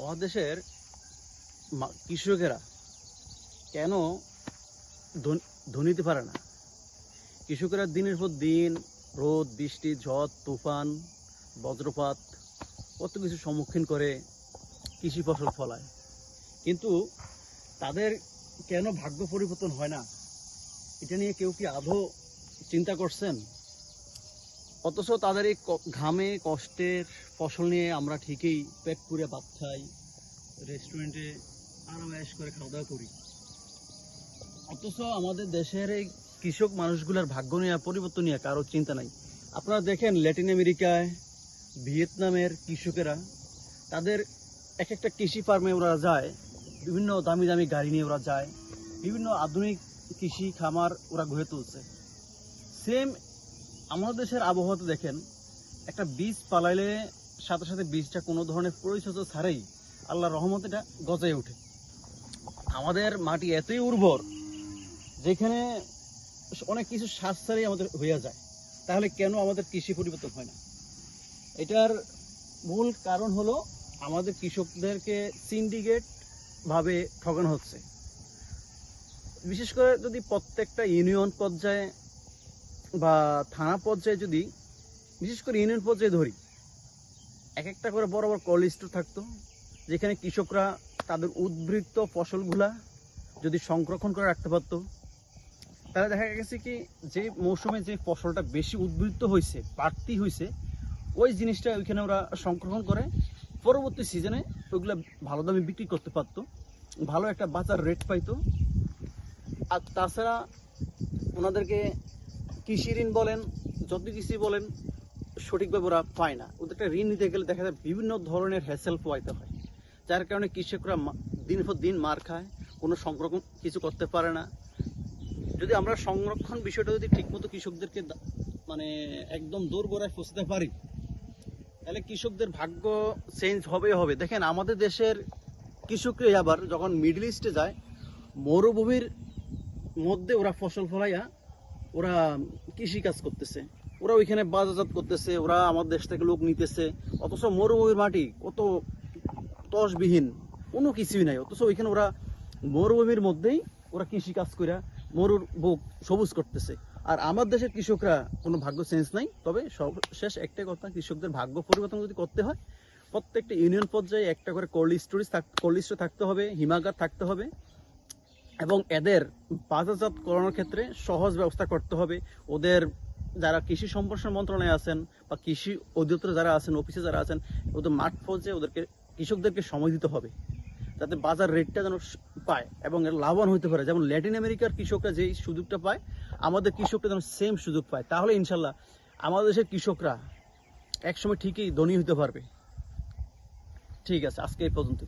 আমাদের দেশের কৃষকেরা কেন ধনী হতে পারে না? কৃষকেরা দিনের পর দিন রোদ, বৃষ্টি, ঝড়, তুফান, বজ্রপাত কত কিছু সম্মুখীন করে কৃষি ফসল ফলায়, কিন্তু তাদের কেন ভাগ্য পরিবর্তন হয় না? এটা নিয়ে কেউ কি আদৌ চিন্তা করছেন? অথচ তাদের এই ঘামে কষ্টের ফসল নিয়ে আমরা ঠিকই পেট পুরে ভাত খাই, রেস্টুরেন্টে আরামায়েশ করে খাওয়া দাওয়া করি। অথচ আমাদের দেশের এই কৃষক মানুষগুলোর ভাগ্য নিয়ে, পরিবর্তন নিয়ে কারো চিন্তা নাই। আপনারা দেখেন ল্যাটিন আমেরিকায়, ভিয়েতনামের কৃষকেরা তাদের এক একটা কৃষি ফার্মে ওরা যায়, বিভিন্ন দামি দামি গাড়ি নিয়ে ওরা যায়, বিভিন্ন আধুনিক কৃষি খামার ওরা গড়ে তুলছে। সেম আমাদের দেশের আবহাওয়াতে দেখেন, একটা বীজ পালাইলে সাথে সাথে বীজটা কোনো ধরনের পরিচর্যা ছাড়াই আল্লাহর রহমতে এটা গজায় ওঠে। আমাদের মাটি এতই উর্বর যেখানে অনেক কিছু সার ছাড়াই আমাদের হয়ে যায়। তাহলে কেন আমাদের কৃষি পরিবর্তন হয় না? এটার মূল কারণ হলো আমাদের কৃষকদেরকে সিন্ডিকেট ভাবে ঠকানো হচ্ছে। বিশেষ করে যদি প্রত্যেকটা ইউনিয়ন পর্যায়ে বা থানা পর্যায়ে, যদি বিশেষ করে ইউনিয়ন পর্যায়ে ধরি, এক একটা করে বড় বড় কোল্ড স্টোর থাকতো, যেখানে কৃষকরা তাদের উদ্বৃত্ত ফসলগুলা যদি সংরক্ষণ করে রাখতে পারতো, তাহলে দেখা গেছে কি যে মৌসুমে যে ফসলটা বেশি উদ্বৃত্ত হয়েছে, বাড়তি হয়েছে, ওই জিনিসটা ওইখানে ওরা সংরক্ষণ করে পরবর্তী সিজনে ওইগুলো ভালো দামে বিক্রি করতে পারতো, ভালো একটা বাজার রেট পাইতো। আর তাছাড়া ওনাদেরকে কৃষি ঋণ বলেন, যত কিছুই বলেন, সঠিকভাবে ওরা পায় না। ওদেরকে ঋণ নিতে গেলে দেখা যায় বিভিন্ন ধরনের হ্যাসেল পোয়াইতে হয়, যার কারণে কৃষকরা দিন পর দিন মার খায়, কোনো সংরক্ষণ কিছু করতে পারে না। যদি আমরা সংরক্ষণ বিষয়টা যদি ঠিকমতো কৃষকদেরকে মানে একদম দোরগোড়ায় পৌঁছতে পারি, তাহলে কৃষকদের ভাগ্য চেঞ্জ হবে। দেখেন আমাদের দেশের কৃষকরা আবার যখন মিডল ইস্টে যায়, মরুভূমির মধ্যে ওরা ফসল ফলাইয়া ওরা কৃষি কাজ করতেছে, ওরা ওইখানে বাজারজাত করতেছে, ওরা আমাদের দেশ থেকে লোক নিতেছে। অথচ মরুভূমির মাটি কত তসবিহীন, কোনো কিছুই নাই, অথচ ওইখানে ওরা মরুভূমির মধ্যেই ওরা কৃষি কাজ করে মরুর বুক সবুজ করতেছে। আর আমার দেশের কৃষকরা কোনো ভাগ্য চেঞ্জ নাই। তবে সর্বশেষ একটাই কথা, কৃষকদের ভাগ্য পরিবর্তন যদি করতে হয়, প্রত্যেকটা ইউনিয়ন পর্যায়ে একটা করে কোল্ড স্টোর থাকতে হবে, হিমাগার থাকতে হবে, এবং এদের বাজারজাত করানোর ক্ষেত্রে সহজ ব্যবস্থা করতে হবে। ওদের যারা কৃষি সম্প্রসারণ মন্ত্রণালয়ে আছেন বা কৃষি অধিদপ্তরে যারা আছেন, অফিসে যারা আছেন, ওদের মাঠ পর্যায়ে ওদেরকে কৃষকদেরকে সময় দিতে হবে, যাতে বাজার রেটটা যেন পায় এবং এর লাভবান হতে পারে। যেমন ল্যাটিন আমেরিকার কৃষকরা যেই সুযোগটা পায়, আমাদের কৃষকরা যেন সেম সুযোগ পায়। তাহলে ইনশাল্লাহ আমাদের দেশের কৃষকরা একসময় ঠিকই ধনী হতে পারবে। ঠিক আছে, আজকে এই পর্যন্ত।